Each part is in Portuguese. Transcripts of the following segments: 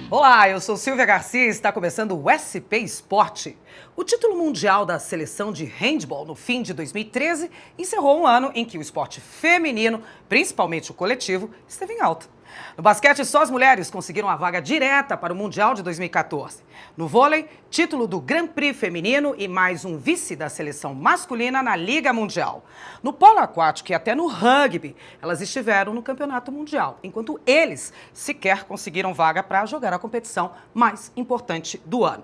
Olá, eu sou Silvia Garcia e está começando o SP Esporte. O título mundial da seleção de handball no fim de 2013 encerrou um ano em que o esporte feminino, principalmente o coletivo, esteve em alta. No basquete, só as mulheres conseguiram a vaga direta para o Mundial de 2014. No vôlei, título do Grand Prix feminino e mais um vice da seleção masculina na Liga Mundial. No polo aquático e até no rugby, elas estiveram no Campeonato Mundial, enquanto eles sequer conseguiram vaga para jogar a competição mais importante do ano.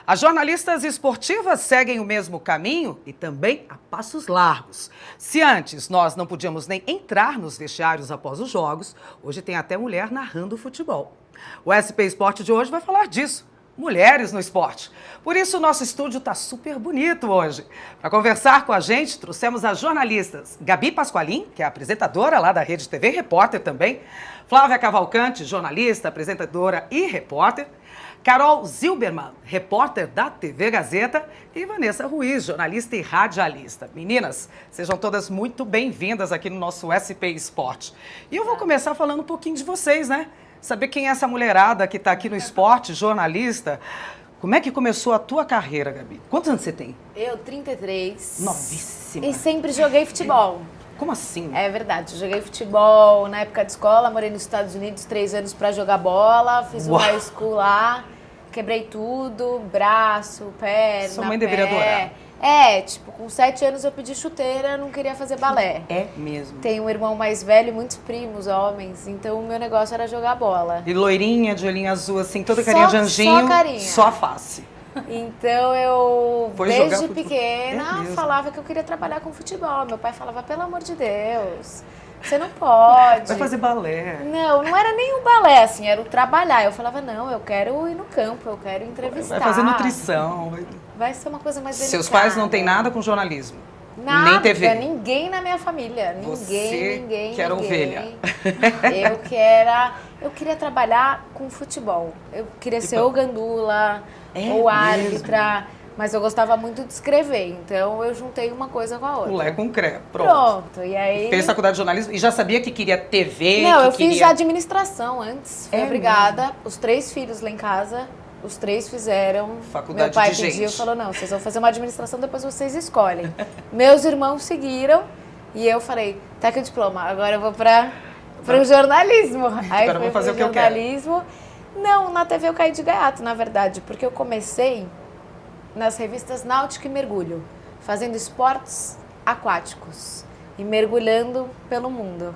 As jornalistas esportivas seguem o mesmo caminho e também a passos largos. Se antes nós não podíamos nem entrar nos vestiários após os jogos, hoje tem até mulher narrando futebol. O SP Esporte de hoje vai falar disso. Mulheres no esporte. Por isso, o nosso estúdio está super bonito hoje. Para conversar com a gente, trouxemos as jornalistas Gabi Pasqualin, que é apresentadora lá da Rede TV, repórter também, Flávia Cavalcante, jornalista, apresentadora e repórter, Carol Zilberman, repórter da TV Gazeta, e Vanessa Ruiz, jornalista e radialista. Meninas, sejam todas muito bem-vindas aqui no nosso SP Esporte. E eu vou começar falando um pouquinho de vocês, né? Saber quem é essa mulherada que está aqui no esporte, jornalista. Como é que começou a tua carreira, Gabi? Quantos anos você tem? Eu, 33. Novíssima. E sempre joguei futebol. Como assim? É verdade, joguei futebol na época de escola, morei nos Estados Unidos 3 anos pra jogar bola, fiz um high school lá, quebrei tudo, braço, perna, Sua mãe deveria adorar. Tipo, com 7 anos eu pedi chuteira, não queria fazer balé. É mesmo. Tenho um irmão mais velho e muitos primos, homens, então o meu negócio era jogar bola. E loirinha, de olhinho azul, assim, toda carinha de anjinho. Só carinha. Só a face. Então eu, Foi jogar desde futebol. pequena, É mesmo. falava que eu queria trabalhar com futebol. Meu pai falava, pelo amor de Deus, você não pode. Vai fazer balé. Não era nem o balé, assim, era o trabalhar. Eu falava, não, eu quero ir no campo, eu quero entrevistar. Vai fazer nutrição. Vai ser uma coisa mais delicada. Seus pais não têm nada com jornalismo? Nada, Nem TV? ninguém na minha família. Ninguém. Que era ovelha. Eu queria trabalhar com futebol. Eu queria ser bom. ou gandula, É ou árbitra, mesmo? mas eu gostava muito de escrever. Então eu juntei uma coisa com a outra. O Lé com cré. Pronto, e aí... Fez faculdade de jornalismo e já sabia que queria TV, Não, que eu queria... fiz administração antes. Fui É obrigada. mesmo? Os 3 filhos lá em casa, os 3 fizeram. Faculdade Meu pai de pediu, gente. falou, não, vocês vão fazer uma administração, depois vocês escolhem. Meus irmãos seguiram e eu falei, tá aqui o diploma, agora eu vou para o jornalismo. Aí Agora eu vou fazer o que eu jornalismo. Não, na TV eu caí de gaiato, na verdade, porque eu comecei nas revistas Náutica e Mergulho, fazendo esportes aquáticos e mergulhando pelo mundo.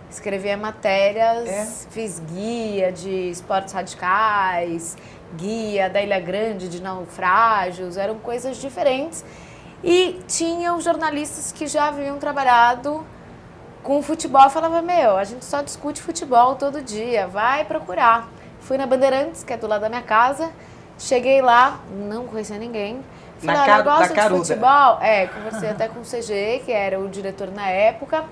Escrevia matérias, fiz guia de esportes radicais, guia da Ilha Grande de naufrágios, eram coisas diferentes. E tinham jornalistas que já haviam trabalhado com futebol. Eu falava, a gente só discute futebol todo dia, vai procurar. Fui na Bandeirantes, que é do lado da minha casa, cheguei lá, não conhecia ninguém. Falei, olha, eu gosto de futebol. Conversei até com o CG, que era o diretor na época.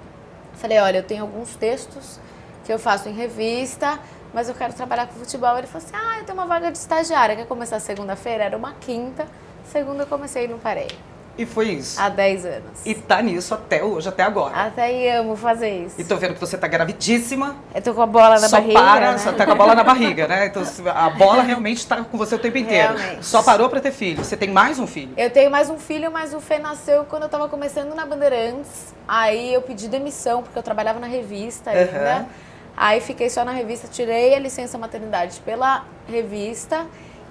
Falei, olha, eu tenho alguns textos que eu faço em revista, mas eu quero trabalhar com futebol. Ele falou assim, eu tenho uma vaga de estagiária, quer começar segunda-feira? Era uma quinta, segunda eu comecei e não parei. E foi isso. Há 10 anos. E tá nisso até hoje, até agora. Até aí amo fazer isso. E tô vendo que você tá gravidíssima. Eu tô com a bola na barriga, né? Só tá com a bola na barriga, né? Então a bola realmente tá com você o tempo inteiro. Realmente. Só parou pra ter filho. Você tem mais um filho? Eu tenho mais um filho, mas o Fê nasceu quando eu tava começando na Bandeirantes. Aí eu pedi demissão, porque eu trabalhava na revista ainda. Aí fiquei só na revista, tirei a licença maternidade pela revista.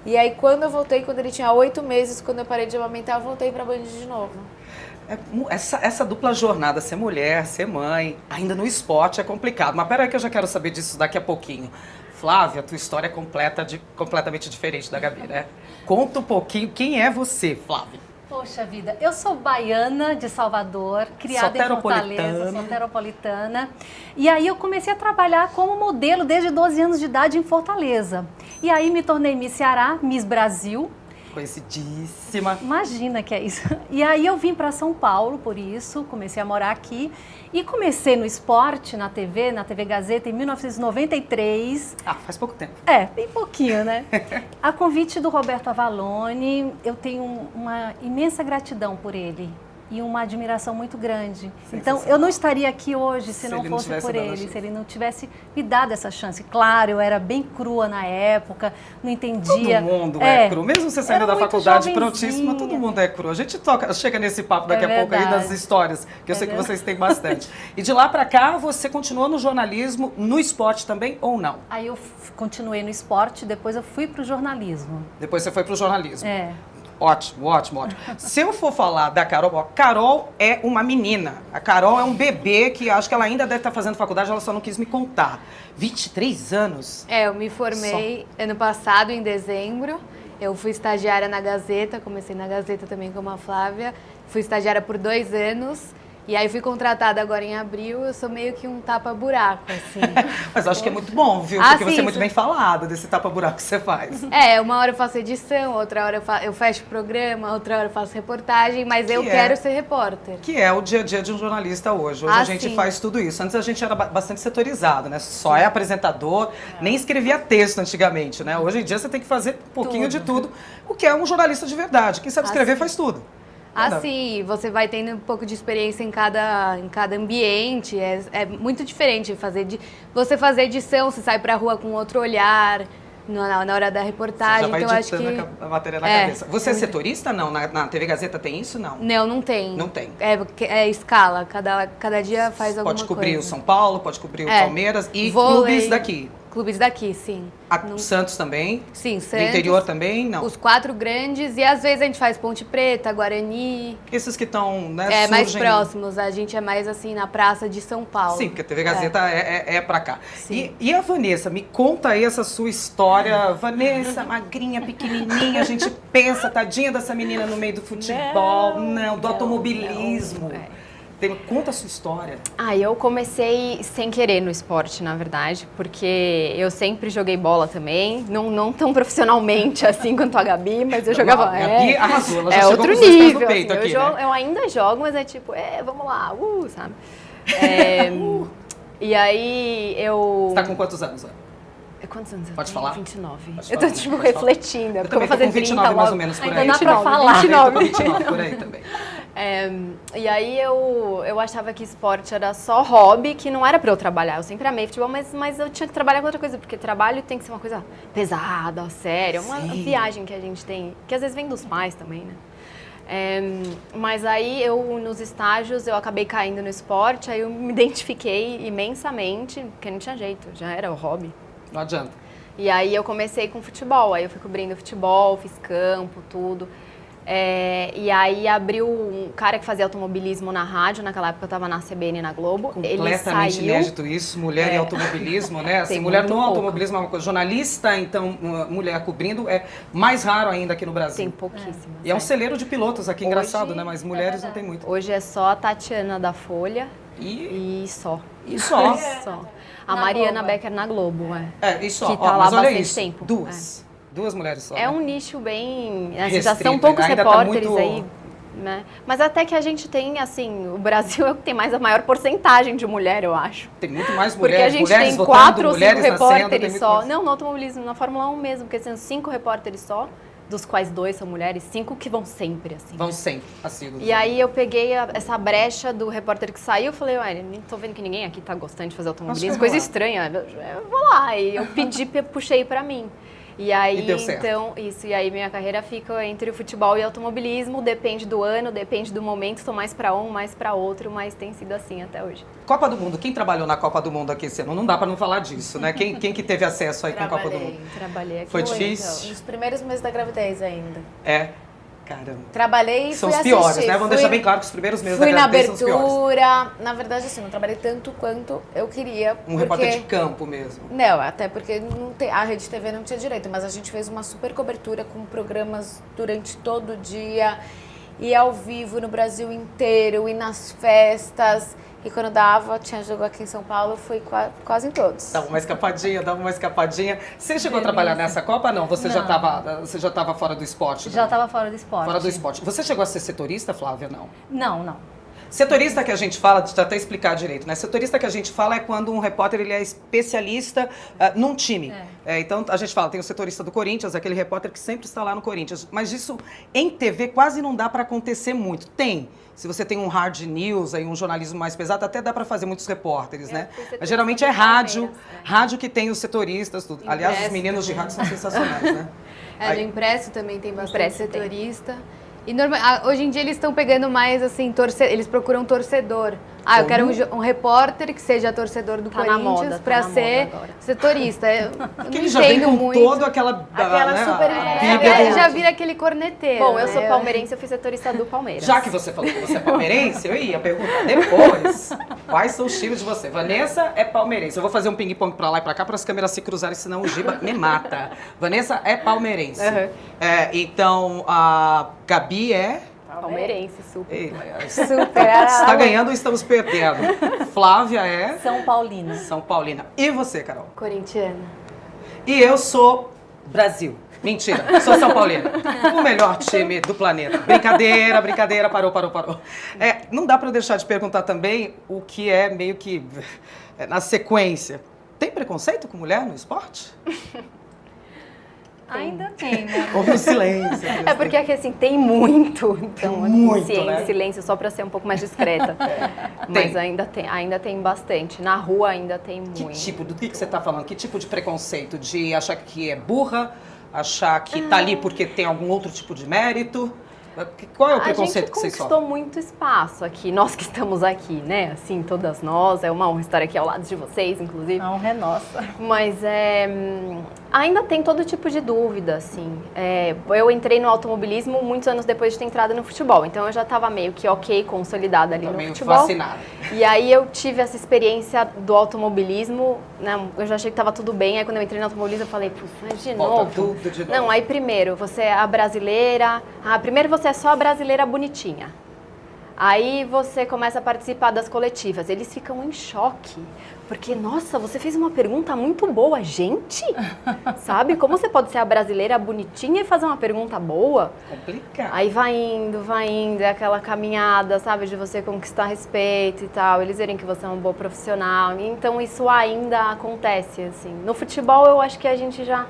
E aí quando eu voltei, quando ele tinha 8 meses, quando eu parei de amamentar, eu voltei pra Band de novo. Essa dupla jornada, ser mulher, ser mãe, ainda no esporte é complicado. Mas peraí que eu já quero saber disso daqui a pouquinho. Flávia, tua história é completamente diferente da Gabi, né? Conta um pouquinho, quem é você, Flávia? Poxa vida, eu sou baiana de Salvador, criada em Fortaleza, soteropolitana. E aí eu comecei a trabalhar como modelo desde 12 anos de idade em Fortaleza. E aí me tornei Miss Ceará, Miss Brasil. Conhecidíssima. Imagina que é isso. E aí eu vim para São Paulo, por isso, comecei a morar aqui. E comecei no esporte, na TV Gazeta, em 1993. Ah, faz pouco tempo. Bem pouquinho, né? A convite do Roberto Avalone, eu tenho uma imensa gratidão por ele. e uma admiração muito grande. Então, eu não estaria aqui hoje se não fosse por ele, se ele não tivesse me dado essa chance. Claro, eu era bem crua na época, não entendia. Todo mundo é cru. Mesmo você saindo da faculdade prontíssima, todo mundo é cru. A gente chega nesse papo daqui a pouco aí das histórias, que eu sei que vocês têm bastante. E de lá pra cá, você continuou no jornalismo, no esporte também ou não? Aí eu continuei no esporte, depois eu fui pro jornalismo. Depois você foi pro jornalismo. É. Ótimo, ótimo, ótimo. Se eu for falar da Carol, ó, Carol é uma menina. A Carol é um bebê que acho que ela ainda deve estar fazendo faculdade, ela só não quis me contar. 23 anos? Eu me formei ano passado, em dezembro. Eu fui estagiária na Gazeta, comecei na Gazeta também como a Flávia. Fui estagiária por 2 anos. E aí fui contratada agora em abril, eu sou meio que um tapa-buraco, assim. Mas acho que é muito bom, viu? Porque você é muito bem falada desse tapa-buraco que você faz. Uma hora eu faço edição, outra hora eu fecho o programa, outra hora eu faço reportagem, mas eu quero ser repórter. Que é o dia a dia de um jornalista hoje. Hoje a gente faz tudo isso. Antes a gente era bastante setorizado, né? Só é apresentador, nem escrevia texto antigamente, né? Hoje em dia você tem que fazer um pouquinho de tudo, o que é um jornalista de verdade. Quem sabe escrever faz tudo. Sim, você vai tendo um pouco de experiência em cada ambiente, é muito diferente você fazer edição, você sai pra rua com outro olhar, na hora da reportagem, você já vai então acho que... a matéria na cabeça. Você é setorista, não? Na TV Gazeta tem isso, não? Não tem. Não tem. É escala, cada dia faz alguma coisa. Pode cobrir o São Paulo, pode cobrir o Palmeiras e clubes daqui. Clubes daqui, sim. Santos também? Sim, Santos. Do interior também? Não. Os 4 grandes e às vezes a gente faz Ponte Preta, Guarani. Esses que estão, né, surgem... mais próximos, a gente é mais assim na praça de São Paulo. Sim, porque a TV Gazeta é pra cá. E a Vanessa, me conta aí essa sua história. Vanessa, magrinha, pequenininha, a gente pensa, tadinha dessa menina no meio do futebol, do automobilismo. Conta a sua história. Eu comecei sem querer no esporte, na verdade, porque eu sempre joguei bola também, não tão profissionalmente assim quanto a Gabi, mas eu jogava... A Gabi arrasou, ela já chegou outro com os dois pés nível, no peito assim, aqui, eu ainda jogo, mas é tipo, vamos lá, sabe? E aí eu... Você tá com quantos anos? Quantos anos eu Pode tenho? falar? 29. Pode eu tô, falar, refletindo. Eu também tô com 29 mais ou menos por aí. Ainda dá pra falar. 29. 29 por aí também. E aí eu achava que esporte era só hobby, que não era pra eu trabalhar. Eu sempre amei futebol, mas eu tinha que trabalhar com outra coisa, porque trabalho tem que ser uma coisa pesada, séria, uma viagem que a gente tem, que às vezes vem dos pais também, né? Mas aí nos estágios, eu acabei caindo no esporte, aí eu me identifiquei imensamente, porque não tinha jeito, já era o hobby. Não adianta. E aí eu comecei com futebol, aí eu fui cobrindo futebol, fiz campo, tudo. E aí abriu um cara que fazia automobilismo na rádio, naquela época eu estava na CBN na Globo. Completamente inédito isso, mulher em automobilismo, né? Assim, mulher no automobilismo é uma coisa. Jornalista, então, mulher cobrindo, é mais raro ainda aqui no Brasil. Tem pouquíssimas. E é um celeiro de pilotos aqui, engraçado, né? Mas mulheres não tem muito. Hoje é só a Tatiana da Folha e só. E só? Só. A Mariana Becker na Globo, e só. Que tá lá mas olha bastante isso, tempo. Duas mulheres só. É um nicho bem... já restrito, são poucos ainda repórteres tá muito... aí, né? Mas até que a gente tem, assim, o Brasil é o que tem a maior porcentagem de mulher, eu acho. Tem muito mais Porque mulheres, a gente mulheres tem votando, 4 ou 5 mulheres repórteres nascendo, só. Mais... Não, no automobilismo, na Fórmula 1 mesmo, porque são 5 repórteres só, dos quais 2 são mulheres, 5 que vão sempre, assim. Vão sempre, assim. E aí eu peguei essa brecha do repórter que saiu, falei, nem tô vendo que ninguém aqui tá gostando de fazer automobilismo, coisa estranha, eu vou lá. E eu puxei pra mim. E aí, deu certo. Então, e aí minha carreira fica entre o futebol e o automobilismo, depende do ano, depende do momento, tô mais pra um, mais pra outro, mas tem sido assim até hoje. Copa do Mundo, quem trabalhou na Copa do Mundo aqui esse ano? Não dá pra não falar disso, né? Quem que teve acesso aí com a Copa do Mundo? Trabalhei aqui. Foi difícil? Nos primeiros meses da gravidez ainda. Caramba. Trabalhei e São fui os piores, assistir. né? Vamos deixar bem claro que os primeiros meses da Fui na gravidez são os piores. abertura. Na verdade, assim, não trabalhei tanto quanto eu queria. Repórter de campo mesmo. Não, até porque a Rede TV não tinha direito, mas a gente fez uma super cobertura com programas durante todo o dia. E ao vivo no Brasil inteiro, e nas festas. E quando dava, tinha jogo aqui em São Paulo, fui quase em todos. Dava uma escapadinha. Você chegou a trabalhar nessa Copa, não? Você já estava fora do esporte? Já estava fora do esporte. Fora do esporte. Você chegou a ser setorista, Flávia, não? Não. Setorista que a gente fala, deixa eu até explicar direito, né? Setorista que a gente fala é quando um repórter ele é especialista num time. Então a gente fala, tem o setorista do Corinthians, aquele repórter que sempre está lá no Corinthians. Mas isso em TV quase não dá para acontecer muito. Tem. Se você tem um hard news, aí um jornalismo mais pesado, até dá para fazer muitos repórteres, né? Mas geralmente é rádio, rádio que tem os setoristas. Tudo. Aliás, os meninos de rádio são sensacionais, né? No impresso também tem bastante setorista. E hoje em dia eles estão pegando mais assim, eles procuram torcedor. Eu quero um repórter que seja torcedor do Corinthians para ser setorista. Porque ele já vem com muito. Todo aquela né, super ele já vira aquele corneteiro. Bom, eu sou palmeirense, eu fui setorista do Palmeiras. Já que você falou que você é palmeirense, eu ia perguntar depois quais são os times de você. Vanessa é palmeirense. Eu vou fazer um ping-pong pra lá e pra cá para as câmeras se cruzarem, senão o Giba me mata. Vanessa é palmeirense. Então, a Gabi é... Palmeirense, super. Super. Está ganhando ou estamos perdendo? Flávia é... São Paulina. São Paulina. E você, Carol? Corintiana. E eu sou Brasil. Mentira, sou São Paulina. O melhor time do planeta. Brincadeira, brincadeira, parou. Não dá para deixar de perguntar também o que é meio que na sequência. Tem preconceito com mulher no esporte? Ainda tem, né? Ou no silêncio. É porque aqui assim, tem muito. Então, muito, né? silêncio só para ser um pouco mais discreta. Mas ainda tem bastante. Na rua ainda tem muito. Do que você está falando? Que tipo de preconceito? De achar que é burra? Achar que tá ali porque tem algum outro tipo de mérito? Qual é o preconceito que vocês sofrem? A gente conquistou muito espaço aqui, nós que estamos aqui, né? Assim, todas nós, é uma honra estar aqui ao lado de vocês, inclusive. A honra é nossa. Mas ainda tem todo tipo de dúvida, assim. Eu entrei no automobilismo muitos anos depois de ter entrado no futebol, então eu já estava meio que consolidada ali no futebol. Fascinada. E aí eu tive essa experiência do automobilismo, né? Eu já achei que estava tudo bem, aí quando eu entrei no automobilismo eu falei, mas de novo? Tudo de novo. Não, aí primeiro, você é a brasileira, primeiro você é só a brasileira bonitinha. Aí você começa a participar das coletivas. Eles ficam em choque. Porque, nossa, você fez uma pergunta muito boa. Gente, sabe? Como você pode ser a brasileira bonitinha e fazer uma pergunta boa? Complicado. Aí vai indo, é aquela caminhada, sabe? De você conquistar respeito e tal. Eles verem que você é um bom profissional. Então, isso ainda acontece, assim. No futebol, eu acho que a gente já...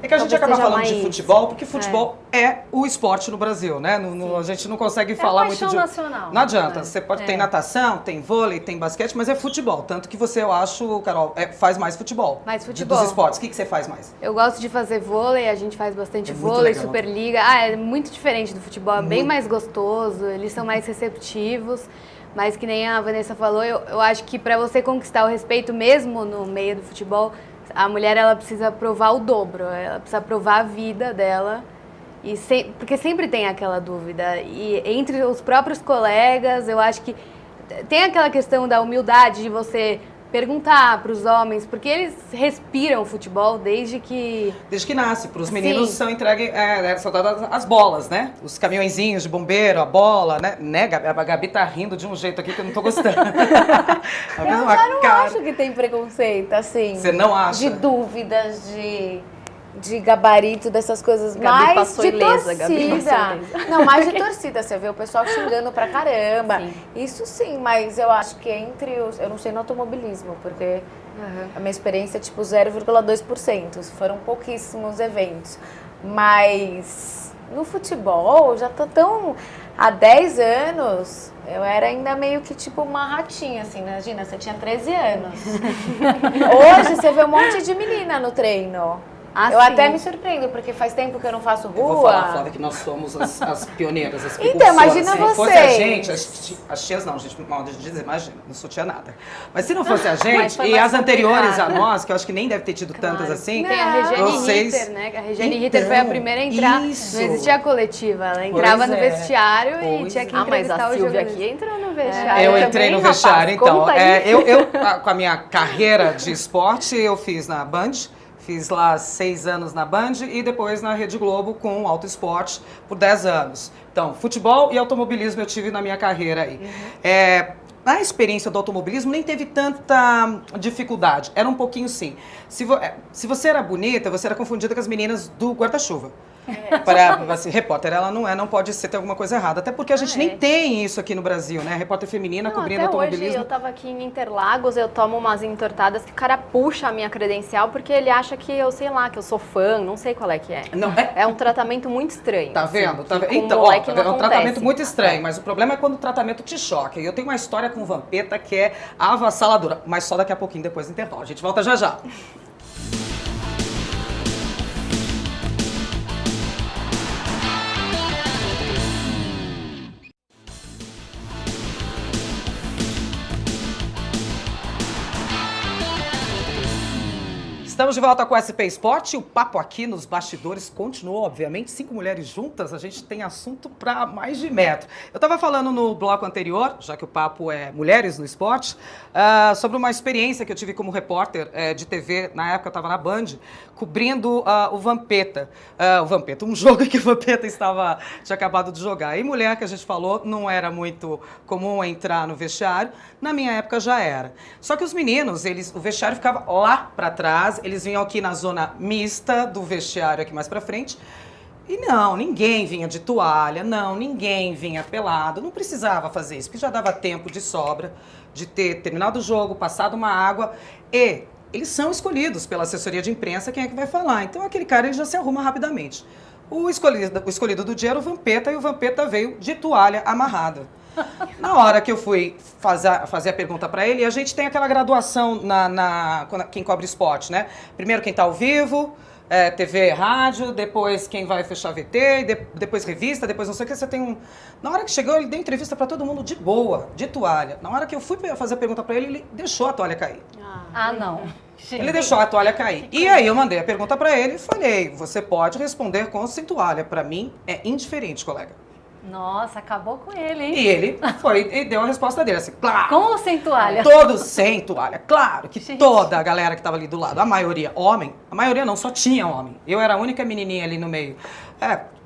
É que a gente acaba falando de futebol, porque futebol é o esporte no Brasil, né? A gente não consegue falar muito de... nacional. Não adianta. Você pode ter natação, tem vôlei, tem basquete, mas é futebol. Tanto que você, eu acho, Carol, faz mais futebol. Mais futebol. Dos esportes. O que você faz mais? Eu gosto de fazer vôlei, a gente faz bastante vôlei, legal. Superliga. É muito diferente do futebol, é bem mais gostoso, eles são mais receptivos. Mas que nem a Vanessa falou, eu acho que para você conquistar o respeito mesmo no meio do futebol, a mulher ela precisa provar o dobro, ela precisa provar a vida dela, porque sempre tem aquela dúvida. E entre os próprios colegas, eu acho que tem aquela questão da humildade de você perguntar para os homens, porque eles respiram o futebol desde que nasce. Para os meninos são entregues, são dadas as bolas, né? Os caminhõezinhos de bombeiro, a bola, né? A Gabi tá rindo de um jeito aqui que eu não tô gostando. Eu já não acho que tem preconceito, assim. Você não acha? De dúvidas, de gabarito, dessas coisas, Gabi mais passou de ilesa, torcida. Gabi passou ilesa. Não, mais de torcida. Você vê o pessoal xingando pra caramba. Sim. Isso sim, mas eu acho que entre os... Eu não sei no automobilismo, porque a minha experiência é tipo 0,2%. Foram pouquíssimos eventos. Mas no futebol, já tô tão... Há 10 anos, eu era ainda meio que tipo uma ratinha, assim, né? Imagina, você tinha 13 anos. Hoje você vê um monte de menina no treino. Eu até me surpreendo, porque faz tempo que eu não faço rua. Eu vou falar, Flávia, que nós somos as pioneiras, as Então, precursoras. imagina Se não vocês. fosse a gente, as tias não, gente, mal de dizer, imagina, não sou tia nada. Mas se não fosse a gente, foi e mais as anteriores a complicado. nós, que eu acho que nem deve ter tido tantas assim, Tem a Regiane vocês... Ritter, né? A Regiane Ritter foi a primeira a entrar. Isso. Não existia coletiva. Ela entrava Pois no é. vestiário e Pois tinha que é. Mas entrevistar a o Silvia jogador. aqui entrou no vestiário. Eu também, entrei no rapaz, vestiário, então. conta aí. Eu, com a minha carreira de esporte, eu fiz na Band, fiz lá 6 anos na Band e depois na Rede Globo com o Auto Esporte por 10 anos. Então, futebol e automobilismo eu tive na minha carreira aí. Na experiência do automobilismo nem teve tanta dificuldade, era um pouquinho sim. Se você era bonita, você era confundida com as meninas do guarda-chuva. Assim, repórter, ela não pode ser, ter alguma coisa errada. Até porque a gente nem tem isso aqui no Brasil, né? Repórter feminina cobrindo até automobilismo. Hoje eu tava aqui em Interlagos, eu tomo umas entortadas que o cara puxa a minha credencial porque ele acha que eu, sei lá, que eu sou fã, não sei qual é que é. Não, é um tratamento muito estranho. Tá vendo? Assim, Tá vendo? com Então, moleque ó, não é um acontece. tratamento muito estranho, mas o problema é quando o tratamento te choca. E eu tenho uma história com o Vampeta que é avassaladora, mas só daqui a pouquinho depois do intervalo. A gente volta já já. Estamos de volta com o SP Sport e o papo aqui nos bastidores continuou, obviamente. 5 mulheres juntas, a gente tem assunto para mais de metro. Eu estava falando no bloco anterior, já que o papo é mulheres no esporte, sobre uma experiência que eu tive como repórter de TV, na época eu estava na Band, cobrindo o Vampeta. Um jogo que o Vampeta tinha acabado de jogar. E mulher, que a gente falou, não era muito comum entrar no vestiário. Na minha época já era. Só que os meninos, o vestiário ficava lá para trás, eles vinham aqui na zona mista do vestiário, aqui mais pra frente. E não, ninguém vinha de toalha, não, ninguém vinha pelado. Não precisava fazer isso, porque já dava tempo de sobra de ter terminado o jogo, passado uma água. E eles são escolhidos pela assessoria de imprensa, quem é que vai falar. Então aquele cara ele já se arruma rapidamente. O escolhido do dia era o Vampeta, e o Vampeta veio de toalha amarrada. Na hora que eu fui fazer a pergunta para ele, a gente tem aquela graduação quem cobre esporte, né? Primeiro quem tá ao vivo, TV, rádio, depois quem vai fechar VT, depois revista, depois não sei o que, você tem um... Na hora que chegou, ele deu entrevista para todo mundo de boa, de toalha. Na hora que eu fui fazer a pergunta para ele, ele deixou a toalha cair. Não. Ele deixou a toalha cair. E aí eu mandei a pergunta para ele e falei, você pode responder com ou sem toalha. Para mim, é indiferente, colega. Nossa, acabou com ele, hein? E ele foi e deu a resposta dele, assim, claro. Com ou sem toalha? Todos sem toalha, claro que toda a galera que estava ali do lado, a maioria homem, a maioria não, só tinha homem. Eu era a única menininha ali no meio.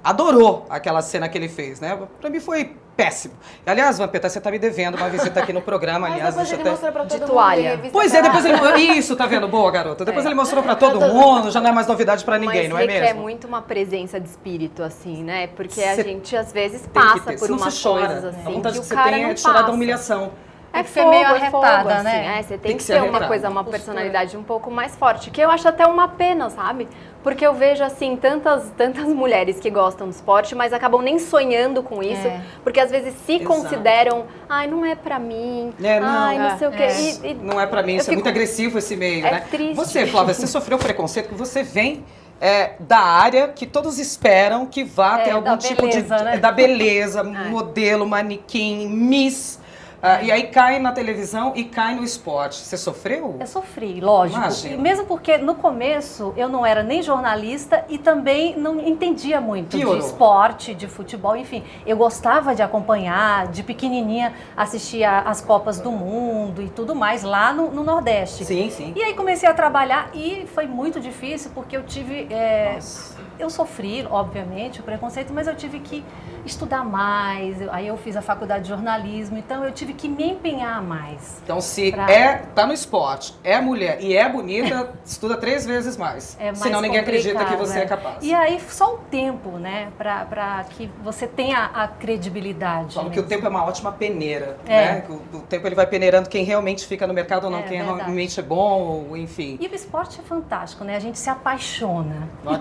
Adorou aquela cena que ele fez, né? Pra mim foi péssimo. E, aliás, Vampeta, você tá me devendo uma visita aqui no programa, aliás. Mas depois ele mostrou pra todo mundo toalha. em revista. Pois é, depois ele... Isso, tá vendo? Boa, garota. Depois ele mostrou pra todo mundo, já não é mais novidade pra ninguém, não é mesmo? Mas requer muito uma presença de espírito, assim, né? Porque a gente, às vezes, Tem que passa ter, por senão umas você chora. coisas, A assim, vontade que que o você cara tem não é de chorar da passa. humilhação. Tem que ser meio arretada, assim, né? Você tem que ser ter uma arretada. coisa, uma personalidade um pouco mais forte, que eu acho até uma pena, sabe? Porque eu vejo, assim, tantas mulheres que gostam do esporte, mas acabam nem sonhando com isso, porque às vezes se consideram, não é pra mim, não sei o quê. Não é pra mim, isso é muito agressivo esse meio, né? Triste. Você, Flávia, você sofreu preconceito que você vem da área que todos esperam que vá ter algum tipo beleza, de... né? Da beleza, modelo, manequim, miss... e aí cai na televisão e cai no esporte. Você sofreu? Eu sofri, lógico. Imagina. Mesmo porque no começo eu não era nem jornalista e também não entendia muito Piorou. de esporte, de futebol, enfim. Eu gostava de acompanhar, de pequenininha assistir as Copas do Mundo e tudo mais lá no Nordeste. Sim, sim. E aí comecei a trabalhar e foi muito difícil porque eu tive... Eu sofri, obviamente, o preconceito, mas eu tive que estudar mais. Aí eu fiz a faculdade de jornalismo, então eu tive que me empenhar mais. Então, se tá no esporte, é mulher e é bonita, estuda 3 vezes mais. É mais Senão ninguém acredita que você complicado, é capaz. E aí só o tempo, né, pra que você tenha a credibilidade. Falam que o mesmo. tempo é uma ótima peneira, né? Que o tempo ele vai peneirando quem realmente fica no mercado ou não, quem verdade. realmente é bom, ou enfim. E o esporte é fantástico, né? A gente se apaixona. Não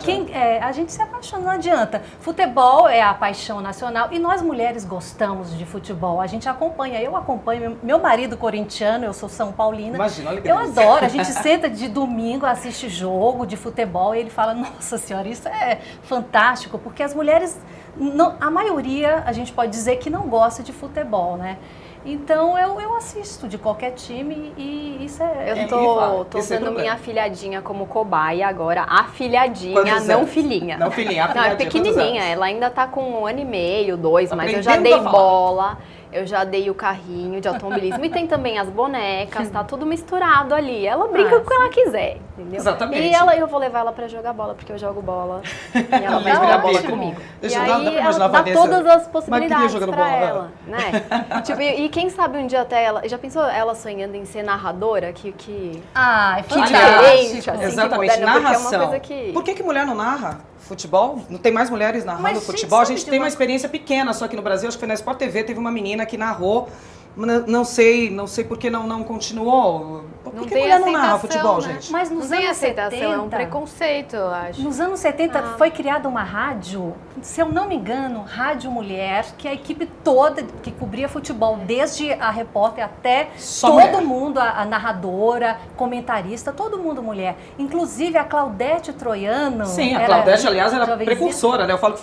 A gente se apaixona, não adianta. Futebol é a paixão nacional e nós mulheres gostamos de futebol. A gente acompanha, eu acompanho. Meu marido corintiano, eu sou São Paulina. Imagina, olha que Eu delícia. adoro. A gente senta de domingo, assiste jogo de futebol e ele fala: nossa senhora, isso é fantástico, porque as mulheres, a maioria, a gente pode dizer que não gosta de futebol, né? Então eu assisto de qualquer time e isso é... Eu tô Esse é o usando problema. minha afilhadinha como cobaia agora, afilhadinha, Quantos não anos? filhinha. Não filhinha, Não, é afilhadinha, quantos pequenininha, anos? ela ainda tá com 1 ano e meio, 2, mas eu já Aprendendo dei a falar. bola, eu já dei o carrinho de automobilismo e tem também as bonecas, tá tudo misturado ali. Ela brinca com o que ela quiser, entendeu? Exatamente. E eu vou levar ela pra jogar bola, porque eu jogo bola e ela vai Ela jogar vira bola pica. comigo. Deixa E eu dar- dá pra aí imaginar ela a dá Vanessa, todas as mas queria possibilidades jogando pra bola, ela, né? Tipo, e quem sabe um dia até ela... Já pensou ela sonhando em ser narradora? Que Ah, é Que fantástico. diferente, assim, Exatamente, que moderna, porque é uma narração. coisa que... Por que mulher não narra? Futebol? Não tem mais mulheres narrando Mas, gente, futebol? A sabe gente de tem uma- uma experiência pequena, só que no Brasil, acho que foi na Sport TV, teve uma menina que narrou. Não sei por que não continuou. Por Não que tem mulher não narra aceitação, futebol, né? gente? Mas Não nos tem anos aceitação, 70... é um preconceito, eu acho. Nos anos 70 foi criada uma rádio, se eu não me engano, Rádio Mulher, que a equipe toda que cobria futebol, desde a repórter até Só todo mulher. mundo, a narradora, comentarista, todo mundo mulher. Inclusive a Claudete Troiano. Sim, a era Claudete, aliás, era jovenzinha precursora, né? Eu falo que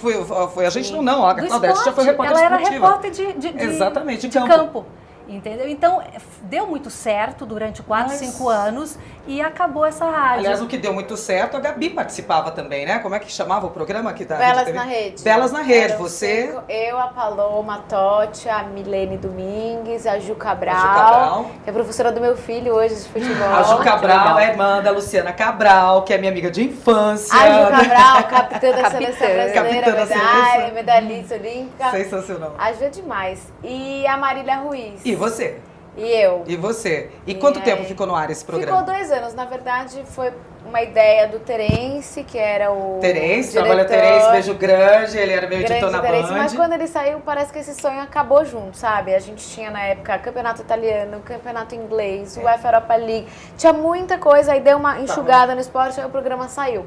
foi a gente não, a do Claudete já foi esporte. repórter Ela era esportiva. repórter de Exatamente, de de campo. Entendeu? Então, deu muito certo durante 4, Mas- 5 anos e acabou essa rádio. Aliás, o que deu muito certo, a Gabi participava também, né? Como é que chamava o programa aqui da Belas Rede TV? na Rede. Belas na Rede. Eram Você, eu, a Paloma Totti, a Milene Domingues, a Ju Cabral, Cabral. que é professora do meu filho hoje de futebol. a Ju Cabral, legal. a irmã da Luciana Cabral, que é minha amiga de infância. A Ju Cabral, capitã da seleção brasileira, Capitã da medalha, seleção. medalhista olímpica. Sensacional. A Ju é demais. E a Marília Ruiz. E você? E eu. E você? E quanto aí? tempo ficou no ar esse programa? Ficou 2 anos. Na verdade, foi uma ideia do Terence, que era o Terence, diretor. trabalha Terence, beijo grande, ele era meu editor Grande na Terence, Band. mas quando ele saiu, parece que esse sonho acabou junto, sabe? A gente tinha na época campeonato italiano, campeonato inglês, UEFA Europa League, tinha muita coisa, aí deu uma enxugada no esporte, aí o programa saiu.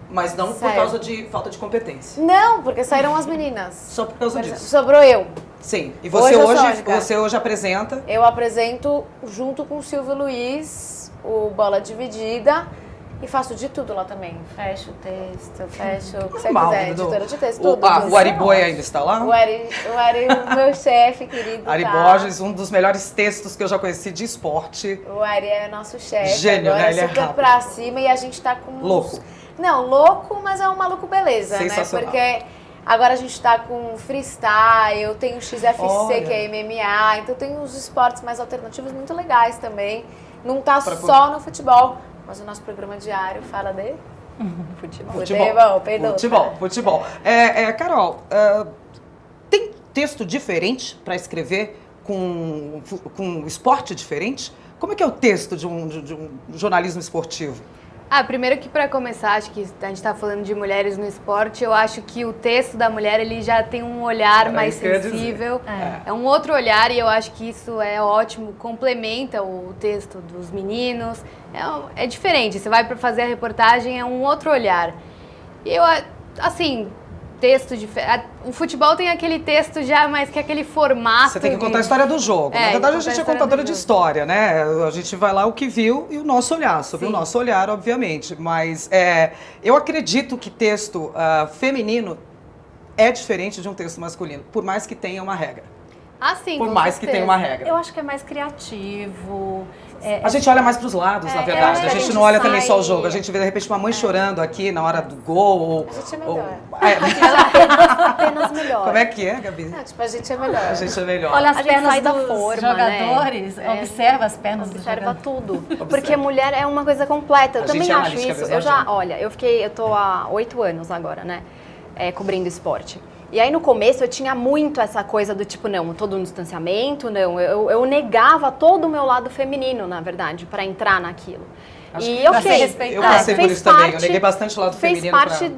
Mas não por Saiu. causa de falta de competência. Não, porque saíram as meninas. Só por causa Por disso. exemplo, sobrou eu. Sim. E você Hoje eu sou a você hoje apresenta. Eu apresento junto com o Silvio Luiz o Bola Dividida e faço de tudo lá também. Fecho o texto, fecho o que você Normal, quiser, né, editora de texto, tudo. tudo. O Ari Boi ainda está lá? O Ari, o meu chefe querido. Ari tá? Borges, um dos melhores textos que eu já conheci de esporte. O Ari é nosso chefe. Gênio, agora, né? Ele é super rápido. pra cima e a gente tá com... Louco. Não, louco, mas é um maluco beleza, né? Sensacional. Porque agora a gente tá com freestyle, eu tenho XFC, Olha. que é MMA, então tem uns esportes mais alternativos muito legais também. Não tá Pra só no futebol, mas o nosso programa diário fala de... Futebol. Carol, tem texto diferente para escrever com esporte diferente? Como é que é o texto de um jornalismo esportivo? Primeiro que para começar, acho que a gente está falando de mulheres no esporte, eu acho que o texto da mulher ele já tem um olhar Era mais isso que eu ia dizer. sensível, é um outro olhar e eu acho que isso é ótimo, complementa o texto dos meninos, é diferente, você vai para fazer a reportagem, é um outro olhar. E eu, assim, texto diferente, o futebol tem aquele texto já, mas que é aquele formato... Você tem que contar a história do jogo. Na verdade, a gente é contadora de história, né? A gente vai lá o que viu e o nosso olhar, sobre o nosso olhar, obviamente. Mas eu acredito que texto feminino é diferente de um texto masculino, por mais que tenha uma regra. Sim, Por com mais que certeza. tenha uma regra. Eu acho que é mais criativo. A gente olha mais para os lados, na verdade. A gente não olha também só o jogo. A gente vê, de repente, uma mãe chorando aqui na hora do gol. A gente é melhor. Apenas melhor. Como é que é, Gabi? Não, tipo, a gente é melhor. A gente é melhor. Olha as A gente pernas sai da dos forma, jogadores, né? observa as pernas dos Observa jogadores. tudo. Porque mulher é uma coisa completa. Eu A também gente é acho analítica isso. mesmo, Eu já, gente. olha, eu tô há 8 anos agora, né? Cobrindo esporte. E aí no começo eu tinha muito essa coisa do tipo, não, todo um distanciamento, não. Eu negava todo o meu lado feminino, na verdade, para entrar naquilo. Acho E que ok, eu passei por fez isso também. Eu parte- neguei bastante o lado fez feminino. parte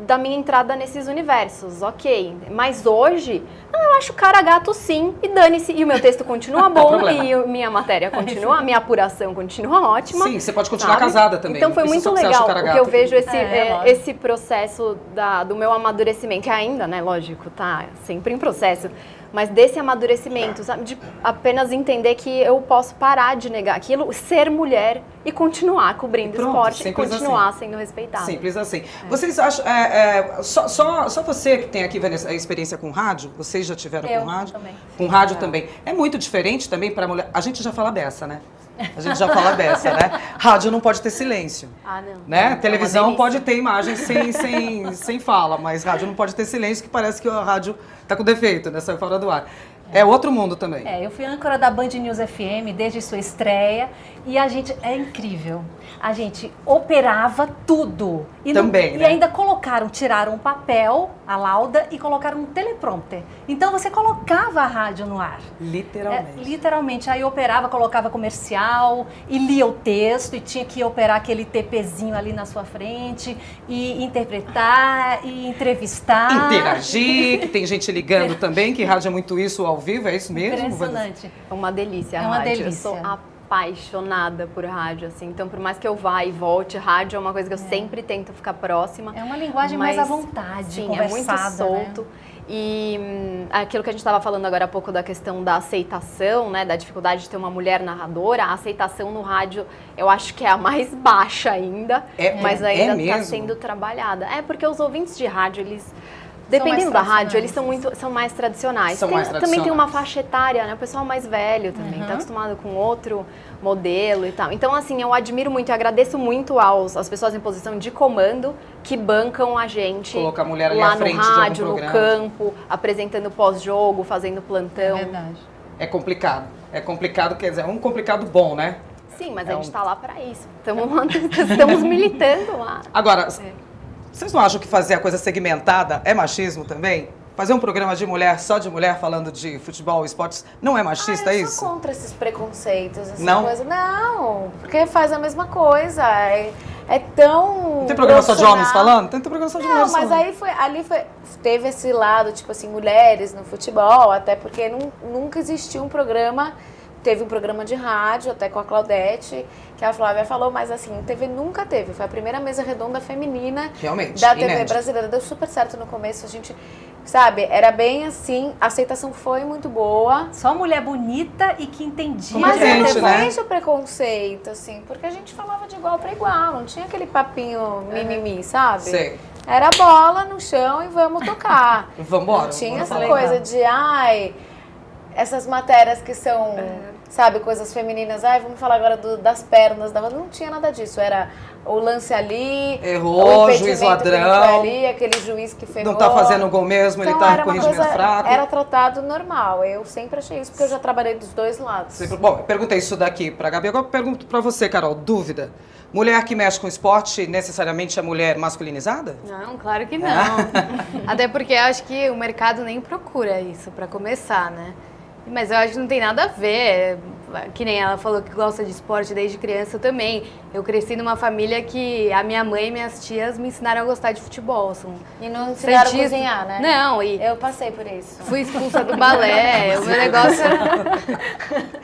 da minha entrada nesses universos, ok. Mas hoje, eu acho cara gato sim, e dane-se. E o meu texto continua bom, problema. e minha matéria continua, a minha apuração continua ótima. Sim, você pode continuar sabe? casada também. Então não foi precisa muito só que você acha legal, cara porque eu gato. vejo lógico. esse processo do meu amadurecimento, que ainda, né, lógico, tá sempre em processo, mas desse amadurecimento, sabe, de apenas entender que eu posso parar de negar aquilo, ser mulher e continuar cobrindo Pronto, esporte e simples continuar assim. sendo respeitada. Simples assim. Vocês acham. Só você que tem aqui, Vanessa, a experiência com rádio? Vocês já tiveram Eu com rádio? também. Com rádio também. É muito diferente também para mulher. A gente já fala dessa, né? A gente já fala dessa, né? Rádio não pode ter silêncio. Ah, não. Né? É uma Televisão delícia. pode ter imagem sem fala, mas rádio não pode ter silêncio, que parece que a rádio tá com defeito, né? Saiu fora do ar. É outro mundo também. Eu fui âncora da Band News FM desde sua estreia e a gente é incrível. A gente operava tudo. E Também, né? E ainda tiraram um papel, a lauda, e colocaram um teleprompter. Então você colocava a rádio no ar. Literalmente. Literalmente. Aí operava, colocava comercial e lia o texto e tinha que operar aquele TPzinho ali na sua frente e interpretar e entrevistar. Interagir, que tem gente ligando também, que rádio é muito isso ao vivo, é isso mesmo? Impressionante. É uma delícia a É uma rádio. delícia. Eu sou apaixonada por rádio, assim. Então, por mais que eu vá e volte, rádio é uma coisa que eu sempre tento ficar próxima. É uma linguagem mais à vontade, sim, conversada, é muito solto. né? E aquilo que a gente estava falando agora há pouco da questão da aceitação, né, da dificuldade de ter uma mulher narradora, a aceitação no rádio eu acho que é a mais baixa ainda, mas ainda está sendo trabalhada. É porque os ouvintes de rádio, eles... Dependendo da rádio, eles são mais tradicionais. Também tem uma faixa etária, né? O pessoal mais velho também, tá acostumado com outro modelo e tal. Então, assim, eu admiro muito e agradeço muito às pessoas em posição de comando que bancam a gente. Colocar a mulher ali lá à frente no rádio, de algum no programa. campo, apresentando pós-jogo, fazendo plantão. É verdade. É complicado. É complicado, quer dizer, é um complicado bom, né? Sim, mas a gente tá lá para isso. Estamos militando lá. Agora, vocês não acham que fazer a coisa segmentada é machismo também? Fazer um programa de mulher, só de mulher, falando de futebol e esportes, não é machista eu isso? sou contra esses preconceitos, essa Não? coisa. Não, porque faz a mesma coisa. É tão. Não tem programa só de profissional. homens falando? Tem programa só de Não, mulheres mas falando. teve esse lado, tipo assim, mulheres no futebol, até porque nunca existiu um programa. Teve um programa de rádio, até com a Claudete, que a Flávia falou, mas assim, TV nunca teve. Foi a primeira mesa redonda feminina Realmente, da TV inédito. brasileira. Deu super certo no começo, a gente, sabe, era bem assim, a aceitação foi muito boa. Só mulher bonita e que entendia. Mas eu gente, não né? vejo preconceito, assim, porque a gente falava de igual para igual, não tinha aquele papinho mimimi, sabe? Sei. Era bola no chão e vamos tocar. Vambora. Não tinha vamos essa falar. coisa de, essas matérias que são, sabe, coisas femininas. Vamos falar agora das pernas. Não tinha nada disso. Era o lance ali, Errou, o juiz impedimento que não foi ladrão. ali, aquele juiz que ferrou. Não tá fazendo gol mesmo, ele tá era uma corrigindo coisa, fraco. era tratado normal. Eu sempre achei isso, porque eu já trabalhei dos dois lados. Bom, eu perguntei isso daqui pra Gabi, agora eu pergunto pra você, Carol, dúvida. Mulher que mexe com esporte necessariamente é mulher masculinizada? Não, claro que não. Até porque eu acho que o mercado nem procura isso, pra começar, né? Mas eu acho que não tem nada a ver. Que nem ela falou que gosta de esporte desde criança, eu também. Eu cresci numa família que a minha mãe e minhas tias me ensinaram a gostar de futebol. E não ensinaram a santistas. cozinhar, né? Não, e Eu passei por isso. fui expulsa do balé. O meu negócio era...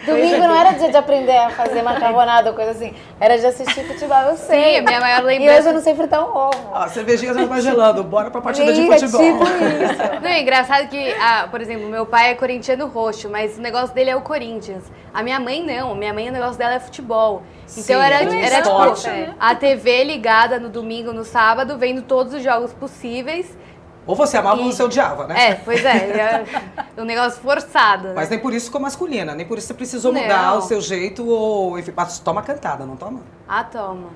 Domingo não era dia de aprender a fazer macarronada ou coisa assim. Era de assistir futebol, eu sei. Sim, a minha maior E hoje lembrança... eu não sei fritar um ovo. Ah, cervejinha já vai gelando, bora pra partida de Ih, futebol. É tipo isso. Não, é engraçado que, por exemplo, meu pai é corintiano roxo, mas o negócio dele é o Corinthians. A minha mãe não, minha mãe o negócio dela é futebol. Sim, Então era esporte. tipo a TV ligada no domingo, no sábado, vendo todos os jogos possíveis. Ou você amava ou você odiava, né? É, pois é um negócio forçado. Né? Mas nem por isso ficou masculina, nem por isso você precisou Não. mudar o seu jeito ou... Enfim, mas toma cantada, não toma? Ah, toma.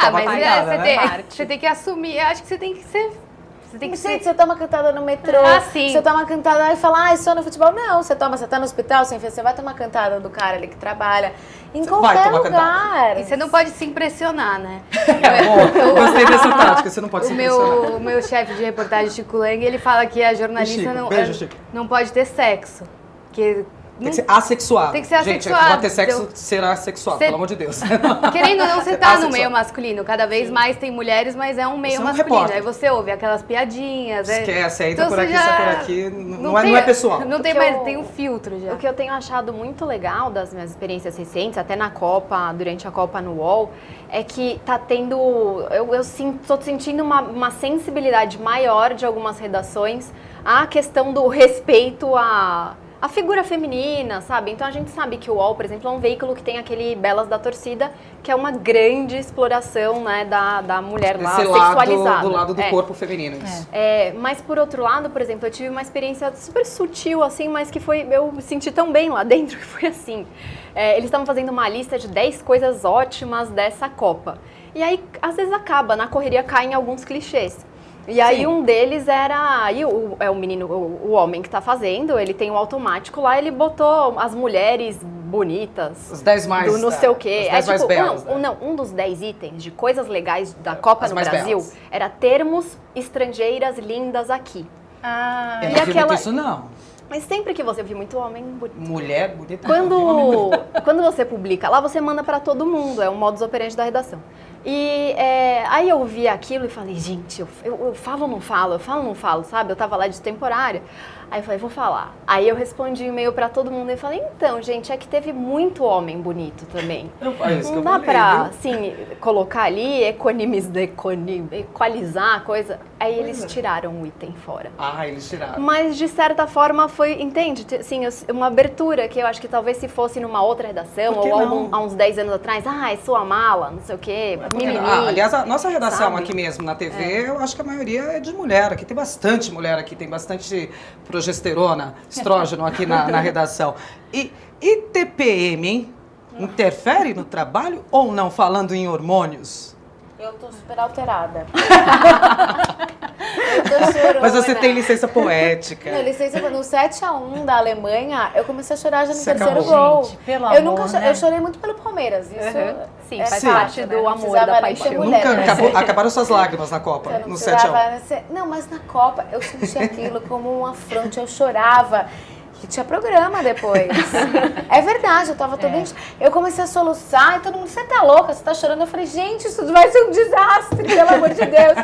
Toma Mas cantada, né? você tem que assumir, eu acho que você tem que ser... Você tem que Gente, ser... você toma cantada no metrô, sim. você toma cantada e fala, só no futebol. Não, você tá no hospital, você vai tomar cantada do cara ali que trabalha. Em Você qualquer vai tomar lugar. E você não pode se impressionar, né? Bom, gostei dessa tática, você não pode se impressionar. O meu chefe de reportagem, Chico Lang, ele fala que a jornalista Chico, não, beijo, Chico. não pode ter sexo. Que Tem que ser assexuado. Tem que ser Gente, assexuado. vai ter sexo, Eu- será sexuado, Cê- pelo amor de Deus. Querendo ou não, você tá no Assexuado. meio masculino. Cada vez mais tem mulheres, mas é um meio Você é um masculino. repórter. Aí você ouve aquelas piadinhas. Esquece, entra Então por você aqui, já- sai por aqui, não tem- é pessoal. Não tem Porque mais, tem um filtro já. O que eu tenho achado muito legal das minhas experiências recentes, até na Copa, durante a Copa no UOL, é que tá tendo. Tô sentindo uma sensibilidade maior de algumas redações à questão do respeito à figura feminina, sabe? Então a gente sabe que o UOL, por exemplo, é um veículo que tem aquele Belas da Torcida, que é uma grande exploração, né, da mulher lá, Esse lado sexualizada. do lado do É. corpo feminino. Isso. Mas por outro lado, por exemplo, eu tive uma experiência super sutil, assim, mas que foi, eu me senti tão bem lá dentro que foi assim. Eles estavam fazendo uma lista de 10 coisas ótimas dessa Copa. E aí, às vezes acaba, na correria caem alguns clichês. E aí Sim. um deles era, aí é o menino, o homem que tá fazendo, ele tem o automático lá, ele botou as mulheres bonitas. Os 10 mais... Do não sei o quê. Os 10 mais belos, né? não, um dos 10 itens de coisas legais da Copa as no mais Brasil belas. era termos estrangeiras lindas aqui. Ah, Eu E não vi muito aquela- isso, não. Mas sempre que você viu muito homem bonito. Mulher bonita. não, vi homem bonito. Quando você publica lá, você manda pra todo mundo, é o modus operandi da redação. E aí eu vi aquilo e falei, gente, eu falo ou não falo? Eu falo ou não falo, sabe? Eu tava lá de temporária. Aí eu falei, vou falar. Aí eu respondi e-mail pra todo mundo e falei, então, gente, é que teve muito homem bonito também. É isso que Não eu dá falei, pra, viu? assim, colocar ali, equalizar a coisa. Aí eles tiraram o item fora. Ah, eles tiraram. Mas, de certa forma, foi, entende? Assim, uma abertura que eu acho que talvez se fosse numa outra redação, Por que ou não? há uns 10 anos atrás, é sua mala, não sei o quê, mimimi. Aliás, a nossa redação sabe? aqui mesmo na TV, eu acho que a maioria é de mulher. Aqui tem bastante mulher, aqui tem bastante progesterona, estrógeno aqui na redação. E TPM, hein? Interfere no trabalho ou não, falando em hormônios? Eu tô super alterada. Eu tô chorando. Mas você tem licença poética. Não, licença, no 7-1 da Alemanha, eu comecei a chorar já no Você terceiro acabou. gol. Gente, pelo eu amor, nunca né? Eu chorei muito pelo Palmeiras. Isso Sim, é faz Sim. parte né? do Não amor, precisava da nem paixão. ser mulher, Nunca né? acabaram suas lágrimas na Copa, Eu não no precisava 7-1. ser- Não, mas na Copa eu senti aquilo como um afronte, eu chorava. E tinha programa depois. É verdade, eu tava toda... Eu comecei a soluçar e todo mundo, você tá louca, você tá chorando? Eu falei, gente, isso vai ser um desastre, pelo amor de Deus.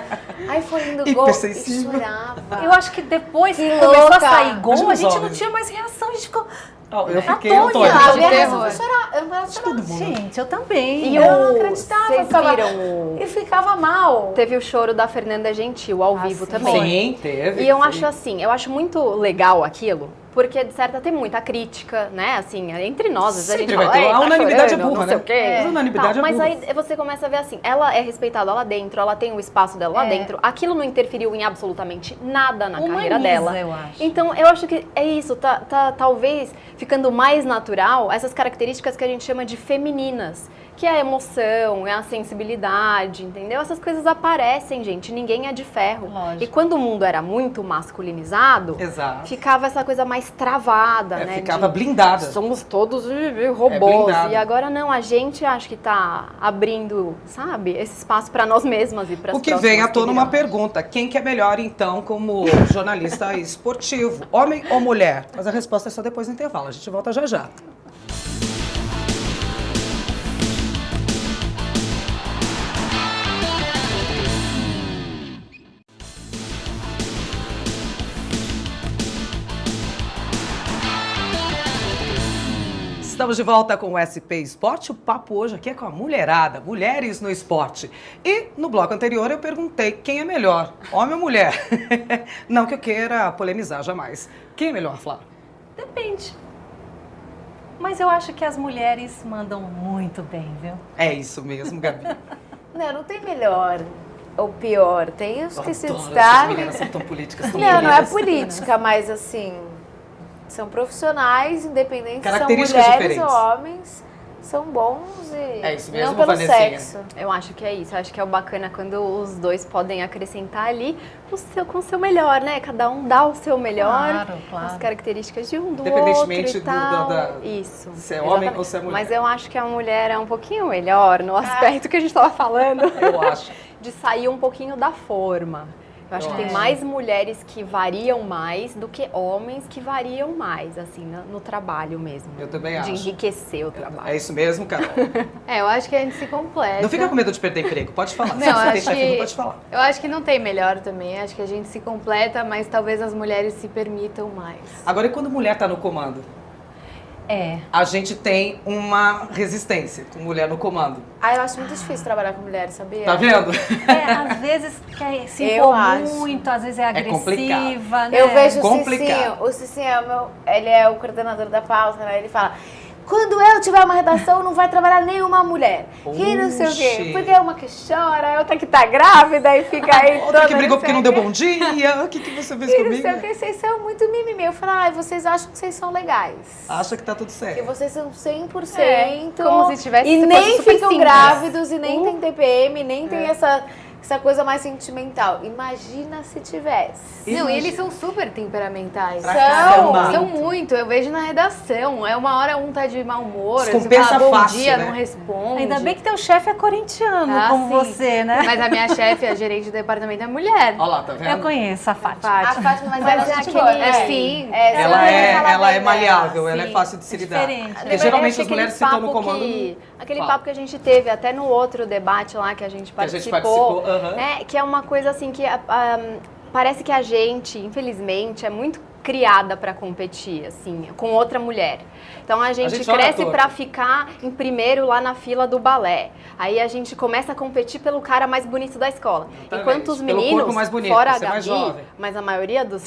Aí foi indo gol e Hipersensível. chorava. eu acho que depois que Que começou louca. a sair gol, Imagina a os gente não homens. tinha mais reação, a gente ficou... Eu fiquei atônita. atônito. A de minha reação terror. foi chorar. Eu não parava de chorar. Todo mundo. Gente, eu também. E Eu não o- acreditava. eu vocês ficava- viram o... E ficava mal. Teve o choro da Fernanda Gentil ao vivo sim. também. Sim, teve. E eu foi. acho assim, eu acho muito legal aquilo, porque de certa tem muita crítica, né? Assim, entre nós, às vezes Sempre a gente vai fala, ter. "Ei, A tá unanimidade é chorando, burra, não sei né? o quê. Mas a unanimidade é Mas burra. aí você começa a ver assim, ela é respeitada lá dentro, ela tem o espaço dela lá dentro, aquilo não interferiu em absolutamente nada na carreira Humaniza, dela. eu acho. Então, eu acho que é isso, tá talvez ficando mais natural essas características que a gente chama de femininas, que é a emoção, é a sensibilidade, entendeu? Essas coisas aparecem, gente, ninguém é de ferro. Lógico. E quando o mundo era muito masculinizado, Exato. ficava essa coisa mais travada, né? Ficava de- blindada. Somos todos robôs. blindado. E agora não, a gente acho que tá abrindo, sabe, esse espaço para nós mesmas e para O que vem à tona uma pergunta: quem que é melhor, então, como jornalista esportivo? Homem ou mulher? Mas a resposta é só depois do intervalo. A gente volta já já. Estamos de volta com o SP Esporte. O papo hoje aqui é com a mulherada, mulheres no esporte. E no bloco anterior eu perguntei quem é melhor, homem ou mulher? Não que eu queira polemizar jamais. Quem é melhor, Flá? Depende. Mas eu acho que as mulheres mandam muito bem, viu? É isso mesmo, Gabi. Não tem melhor ou pior. Tem os que se Adoro, essas destacam. meninas são tão políticas, tão Não é bonitas. política, mas assim, são profissionais, independentes, são Características mulheres diferentes. ou homens, são bons e É isso mesmo, não pelo Vanessinha? sexo. Eu acho que é isso. Eu acho que é o bacana quando os dois podem acrescentar ali com o seu melhor, né? Cada um dá o seu melhor, Claro, claro. as características de um do Independentemente outro e do- tal. da- Isso. se é homem exatamente. ou se é mulher. Mas eu acho que a mulher é um pouquinho melhor no aspecto que a gente estava falando. Eu acho. De sair um pouquinho da forma. Eu acho Eu que tem acho. mais mulheres que variam mais do que homens que variam mais, assim, no trabalho mesmo. Eu também De acho. enriquecer o trabalho. É isso mesmo, Carol. É, eu acho que a gente se completa. Não fica com medo de perder emprego, pode falar. Não, Se você tem acho chefe, que- pode falar. Eu acho que não tem melhor também. Acho que a gente se completa, mas talvez as mulheres se permitam mais. Agora, e quando mulher está no comando? É. A gente tem uma resistência com mulher no comando. Ah, eu acho muito difícil trabalhar com mulheres, sabia? Tá vendo? Às vezes quer se Eu impor acho. muito, às vezes é complicado. agressiva, né? Eu vejo Complicado. o Cicinho ele é o coordenador da pauta, né? Ele fala, quando eu tiver uma redação, não vai trabalhar nenhuma mulher. E não sei o quê. Oxi. Porque é uma que chora, outra que tá grávida e fica aí Outra que toda brigou não porque sei não o deu quê. bom dia. O que você fez E não comigo? sei o que, vocês são muito mimimi. Eu falo, ai, vocês acham que vocês são legais. Acha que tá tudo Que certo. vocês são 100%. É, como se tivesse- E se nem fosse super ficam simples. grávidos, e nem tem TPM, nem tem essa essa coisa mais sentimental. Imagina se tivesse. Não, eles são super temperamentais. São muito. Eu vejo na redação. É uma hora um tá de mau humor, você Descompensa fala bom fácil, dia, né? não responde. Ainda bem que teu chefe é corintiano, como sim. você, né? Mas a minha chefe, a gerente do departamento, é mulher. Olha lá, tá vendo? Eu conheço a Fátima. A Fátima, mas ela é gente aquele- boa. Sim. Ela é maleável, ela é sim. fácil de se lidar. Diferente. Porque geralmente Achei as mulheres aquele ficam no papo comando. aquele Fala. papo que a gente teve até no outro debate lá que a gente Que a gente participou, participou, aham. né, que é uma coisa assim que parece que a gente, infelizmente, é muito criada para competir, assim, com outra mulher. Então a gente olha cresce torto. para ficar em primeiro lá na fila do balé. Aí a gente começa a competir pelo cara mais bonito da escola. Exatamente. Enquanto os Pelo meninos, corpo mais bonito, fora a ser mais Gabi, jovem. mas a maioria dos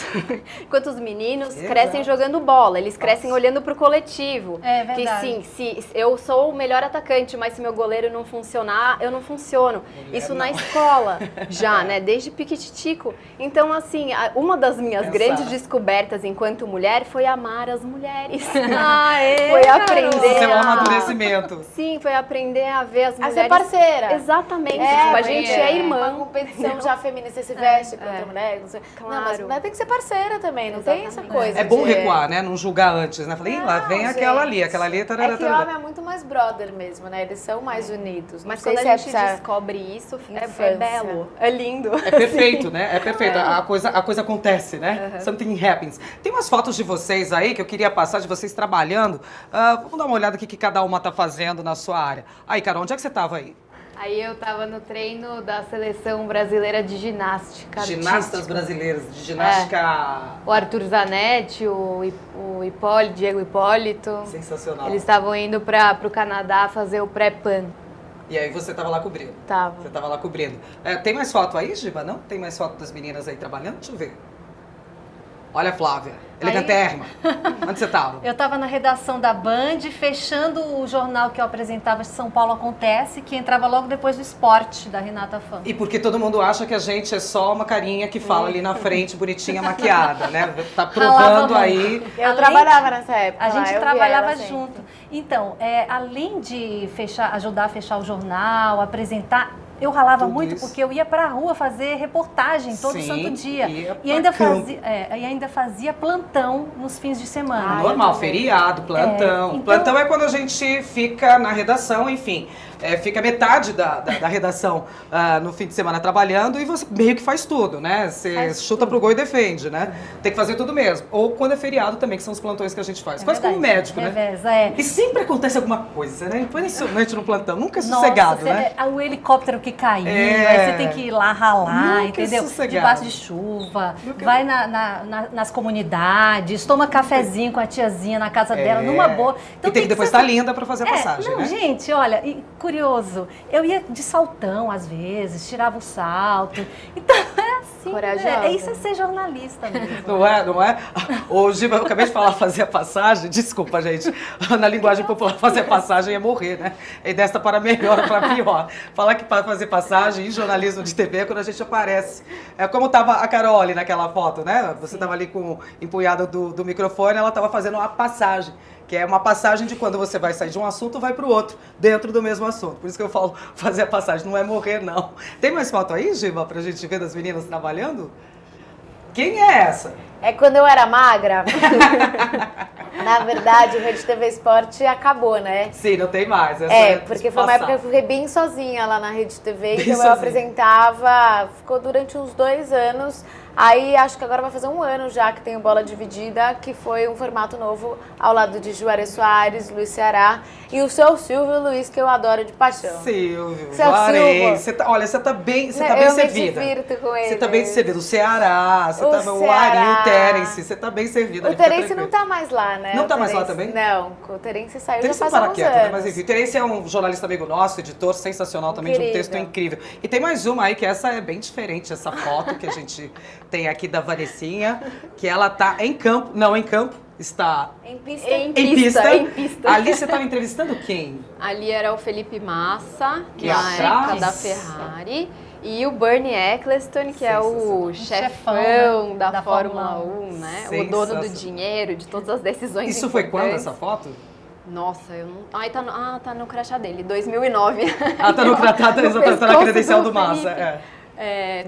enquanto os meninos Exato. crescem jogando bola, eles crescem olhando pro coletivo. É Que verdade. sim, se eu sou o melhor atacante, mas se meu goleiro não funcionar, eu não funciono. Isso na escola, já, né? Desde piquititico. Então, assim, uma das minhas Pensar. grandes descobertas enquanto mulher foi amar as mulheres. Aê, Foi garoto. aprender Seu a... amadurecimento. Sim, foi aprender a ver as A mulheres... ser parceira. Exatamente. É, tipo, a mas gente é é irmã. Uma competição já feminina, você se veste com outra mulher, não sei. Não, mas Claro. mulher tem que ser parceira também, não tem essa coisa. É bom de- recuar, né? Não julgar antes, né? Falei, "Ih, lá vem Não, aquela gente. ali, aquela ali. É Tarará, que tarará." homem é muito mais brother mesmo, né? Eles são mais unidos. Mas Não sei quando se a é gente essa- descobre isso, é infância. belo. É lindo. É perfeito, né? É perfeito. A coisa acontece, né? Something happens. Tem umas fotos de vocês aí que eu queria passar, de vocês trabalhando. Vamos dar uma olhada aqui que cada uma tá fazendo na sua área. Aí, Carol, onde é que você tava aí? Aí eu tava no treino da seleção brasileira de ginástica. Ginastas artística. brasileiras de ginástica. O Arthur Zanetti, o Hipólito, Diego Hipólito. Sensacional. Eles estavam indo pro Canadá fazer o pré-pan. E aí você tava lá cobrindo. Tava. Você tava lá cobrindo. Tem mais foto aí, Giba? Não? Tem mais foto das meninas aí trabalhando? Deixa eu ver. Olha a Flávia. Elegantérrima. Onde você tava? Eu estava na redação da Band, fechando o jornal que eu apresentava, São Paulo Acontece, que entrava logo depois do esporte, da Renata Fã. E porque todo mundo acha que a gente é só uma carinha que fala ali na frente, bonitinha, maquiada, né? Tá provando Ralava aí. muito. Eu Além- trabalhava nessa época. A lá, gente eu vi trabalhava ela sempre. junto. Então, além de ajudar a fechar o jornal, apresentar, eu ralava Tudo muito isso. porque eu ia pra rua fazer reportagem todo Sim, santo dia. ia E ainda, pra campo. ainda fazia plantão nos fins de semana. Normal, feriado, plantão. então- Plantão é quando a gente fica na redação, enfim. Fica metade da redação no fim de semana trabalhando e você meio que faz tudo, né? Você chuta pro gol e defende, né? Tem que fazer tudo mesmo. Ou quando é feriado também, que são os plantões que a gente faz. Quase como verdade. médico, né? Reveza, é. E sempre acontece alguma coisa, né? Impressionante no plantão. Nunca é Nossa, sossegado, né? o helicóptero que caiu, É. aí você tem que ir lá ralar, Nunca é entendeu? sossegado. Debaixo de chuva, vai nas comunidades, toma cafezinho com a tiazinha na casa dela, numa boa. E tem que depois ser- estar linda pra fazer a passagem, não, né? gente, olha, e curioso, eu ia de saltão às vezes, tirava o salto. Então é assim, Corajosa. Isso é ser jornalista mesmo. Não é, não é? Ô, Giba, eu acabei de falar fazer a passagem. Desculpa, gente. Na linguagem popular, fazer a passagem é morrer, né? E desta para melhor ou para pior. Falar que para fazer passagem em jornalismo de TV é quando a gente aparece. É como tava a Carol ali naquela foto, né? Você tava ali com empunhado do microfone, ela tava fazendo uma passagem. Que é uma passagem de quando você vai sair de um assunto, vai para o outro, dentro do mesmo assunto. Por isso que eu falo fazer a passagem, não é morrer, não. Tem mais foto aí, Giba, pra gente ver das meninas trabalhando? Quem é essa? É quando eu era magra. Na verdade, o Rede TV Esporte acabou, né? Sim, não tem mais. Essa Porque foi uma época que eu fiquei bem sozinha lá na Rede TV, Bem então sozinha. eu apresentava, ficou durante uns 2 anos. Aí acho que agora vai fazer 1 ano já que tem o Bola Dividida, que foi um formato novo ao lado de Juarez Soares, Luiz Ceará e o seu Silvio Luiz, que eu adoro de paixão. Silvio, Seu Juarez. Silvio. Olha, você tá bem Eu servida. me divirto com ele. Você tá bem servida. O Ceará, você O tá o Ari, Ceará. o Terence, você tá bem servida. O ali, fica Terence não tranquilo. tá mais lá, né? Não O tá mais lá Terence- também? Não, o Terence saiu Terence já não faz para uns quieto, anos. né? Mas enfim, Terence é um jornalista amigo nosso, editor sensacional também, de um Incrível. texto incrível. E tem mais uma aí, que essa é bem diferente, essa foto que a gente tem aqui da Vanessinha, que ela tá em campo, não em campo, está Em pista. em pista. Em pista. Ali você estava entrevistando quem? Ali era o Felipe Massa, Que na atrás. época da Ferrari. E o Bernie Eccleston, que é o chefão, chefão né? da Da Fórmula Fórmula 1, né? O dono do Sensacional. dinheiro, de todas as decisões Isso foi quando, importantes. essa foto? Nossa, eu não... Ai, tá no crachá dele, 2009. Ah, tá no No credencial do pescoço Massa. Felipe. É.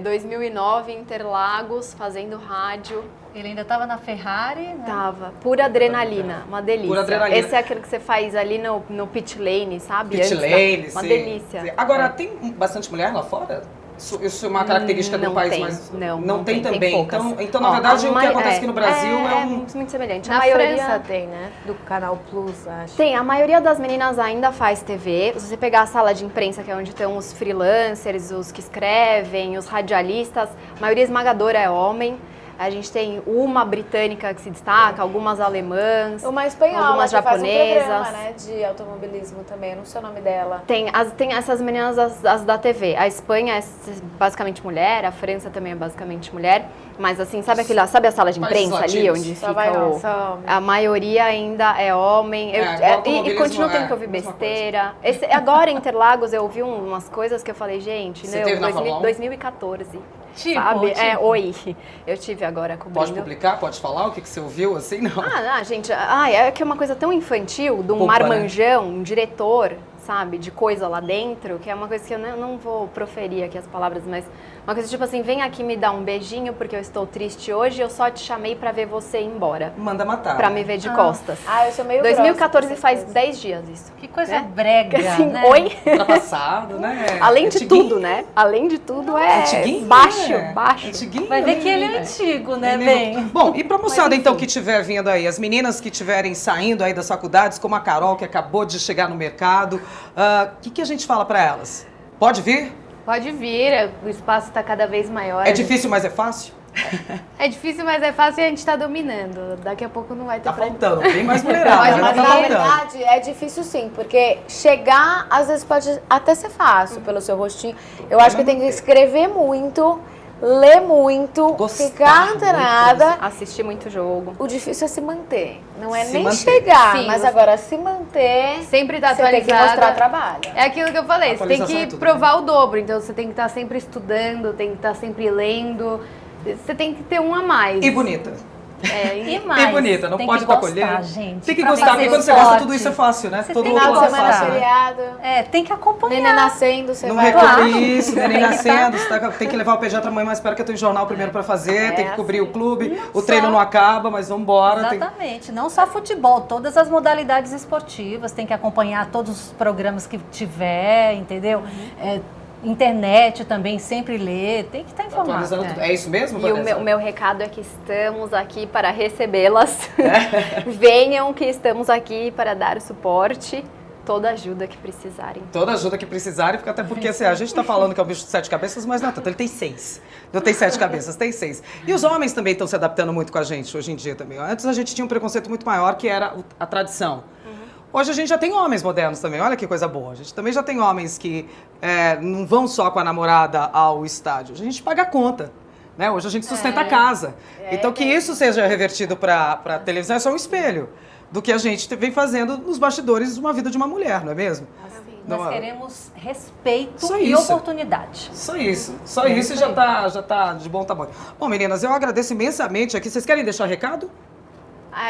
2009, Interlagos, fazendo rádio. Ele ainda estava na Ferrari, né? Tava. Pura adrenalina, uma delícia. Pura adrenalina. Esse é aquele que você faz ali no pit lane, sabe? Pit lane, Uma sim. delícia. Agora, tem bastante mulher lá fora? Isso é uma característica do Não país, tem, mas não tem tem também. poucas. Então, na verdade, o que acontece aqui no Brasil é um... muito semelhante. Na A maioria França tem, né? Do Canal Plus, acho. tem, a maioria das meninas ainda faz TV. Se você pegar a sala de imprensa, que é onde estão os freelancers, os que escrevem, os radialistas, a maioria esmagadora é homem. A gente tem uma britânica que se destaca, algumas alemãs, Uma espanhola algumas que faz um japonesas. programa, né, de automobilismo também, eu não sei o nome dela. Tem essas meninas, as da TV. A Espanha é basicamente mulher, a França também é basicamente mulher. Mas assim, sabe a sala de Países imprensa ali, latinos. onde Só fica vai o... só homem. A maioria ainda é homem. o E automobilismo continuo tendo que ouvir mesma besteira. Agora em Interlagos eu ouvi umas coisas que eu falei, gente, Você teve na Fórmula 1? 2014. Tipo, sabe? tipo. Oi. Eu tive agora cobrindo. Pode publicar? Pode falar o que você ouviu? Assim, não. Gente, é que é uma coisa tão infantil, de um Poupa, marmanjão, um diretor, sabe, de coisa lá dentro, que é uma coisa que eu não vou proferir aqui as palavras, mas uma coisa tipo assim, vem aqui me dar um beijinho porque eu estou triste hoje, eu só te chamei pra ver você ir embora. Manda matar. Pra me ver de costas. Eu sou meio 2014 grossa faz com essas 10 dias isso. Que coisa Né? brega, Assim, né? oi? Ultrapassado, né? Além de Antiguinho. tudo, né? Além de tudo é Antiguinho, baixo, né? baixo. Antiguinho, Vai ver que ele né? é antigo, né, É bem? mesmo. Bom, e pra moçada Mas, então enfim. que estiver vindo aí, as meninas que estiverem saindo aí das faculdades, como a Carol, que acabou de chegar no mercado, o que a gente fala pra elas? Pode vir? Pode vir, o espaço está cada vez maior. É difícil, mas é fácil? É difícil, mas é fácil e a gente está dominando. Daqui a pouco não vai ter Tá pra faltando, tem mais mulherada. Pode né? Mas Tá na faltando. verdade é difícil sim, porque chegar às vezes pode até ser fácil pelo seu rostinho. Eu acho que tem que escrever muito, ler muito, Gostar ficar muito, antenada. Assistir muito jogo. O difícil é se manter. Não é Se nem manter. chegar, Sim, mas você- agora se manter, Sempre tá você tem que atualizada. mostrar trabalho. É aquilo que eu falei, você tem Atualização é que tudo, provar o dobro. Então você tem que estar sempre estudando, tem que estar sempre lendo. Você tem que ter um a mais. E bonita. E mais, E bonita, não tem pode que estar gostar, colhendo. gente. Tem que Pra gostar, fazer porque quando você gosta, esporte. tudo isso é fácil, né? Você Todo tem mundo que Final de gosta. semana gostar. feriado, É, tem que acompanhar. neném nascendo, você Não vai reclama Claro. isso, neném Tem que nascendo, tem que levar o pediatra, mãe, mas espera que eu tenho jornal primeiro pra fazer, tem que cobrir o clube, o Não treino só. não acaba, mas vambora. tem- Exatamente, não só futebol, todas as modalidades esportivas, tem que acompanhar todos os programas que tiver, entendeu? Internet também, sempre ler, tem que estar informado. Atualizando tudo. É isso mesmo, E o Vanessa? meu recado é que estamos aqui para recebê-las. Venham que estamos aqui para dar suporte, toda ajuda que precisarem. Toda ajuda que precisarem, porque até porque assim, a gente tá falando que é um bicho de 7 cabeças, mas não é tanto, ele tem 6. Não tem 7 cabeças, tem 6. E os homens também estão se adaptando muito com a gente hoje em dia também. Antes a gente tinha um preconceito muito maior, que era a tradição. Hoje a gente já tem homens modernos também, olha que coisa boa. A gente também já tem homens que não vão só com a namorada ao estádio, a gente paga a conta. Né? Hoje a gente sustenta a casa. Então que isso seja revertido para a televisão é só um espelho do que a gente vem fazendo nos bastidores de uma vida de uma mulher, não é mesmo? Nós Não é? queremos respeito Só e isso. oportunidade. Só isso e já tá de bom tamanho. Bom, meninas, eu agradeço imensamente aqui. Vocês querem deixar recado?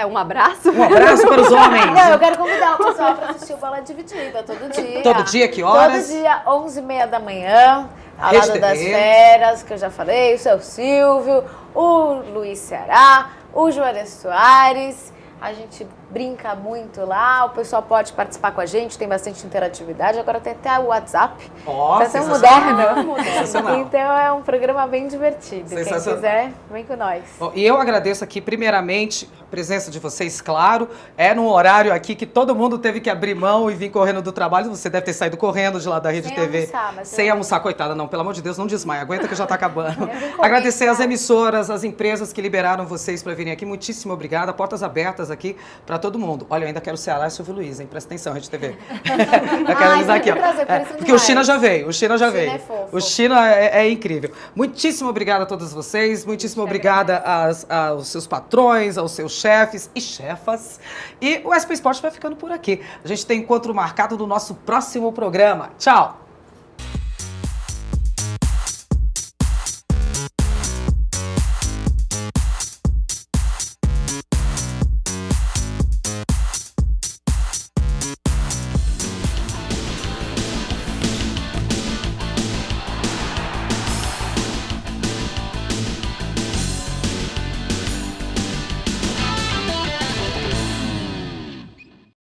Um abraço? Um abraço para os homens. Não, eu quero convidar o pessoal para assistir o Bola Dividida todo dia. Todo dia, que horas? Todo dia, 11h30 da manhã, ao Rede lado das TV. feras, que eu já falei, o seu Silvio, o Luiz Ceará, o Juarez Soares. A gente brinca muito lá, o pessoal pode participar com a gente, tem bastante interatividade. Agora tem até o WhatsApp. Ó, Tá sendo sensacional. moderno. Sensacional. Então é um programa bem divertido. Quem Sensacional. quiser, vem com nós. Bom, e eu agradeço aqui, primeiramente, a presença de vocês, claro. É num horário aqui que todo mundo teve que abrir mão e vir correndo do trabalho. Você deve ter saído correndo de lá da Rede Sem TV. almoçar, mas Sem eu- almoçar, coitada, não. Pelo amor de Deus, não desmaia. Aguenta que já tá acabando. vim comer, Agradecer às cara. emissoras, às empresas que liberaram vocês para virem aqui. Muitíssimo obrigada. Portas abertas aqui para todo mundo. Olha, eu ainda quero Ceará e Silvio Luiz, hein? Presta atenção, Rede TV. Eu quero avisar aqui, ó. trazer, por isso Porque o demais. China já veio. O China já O China veio. é fofo. O China é incrível. Muitíssimo obrigada a todos vocês. Muitíssimo obrigada aos seus patrões, aos seus chefes e chefas. E o SP Esporte vai ficando por aqui. A gente tem encontro marcado no nosso próximo programa. Tchau!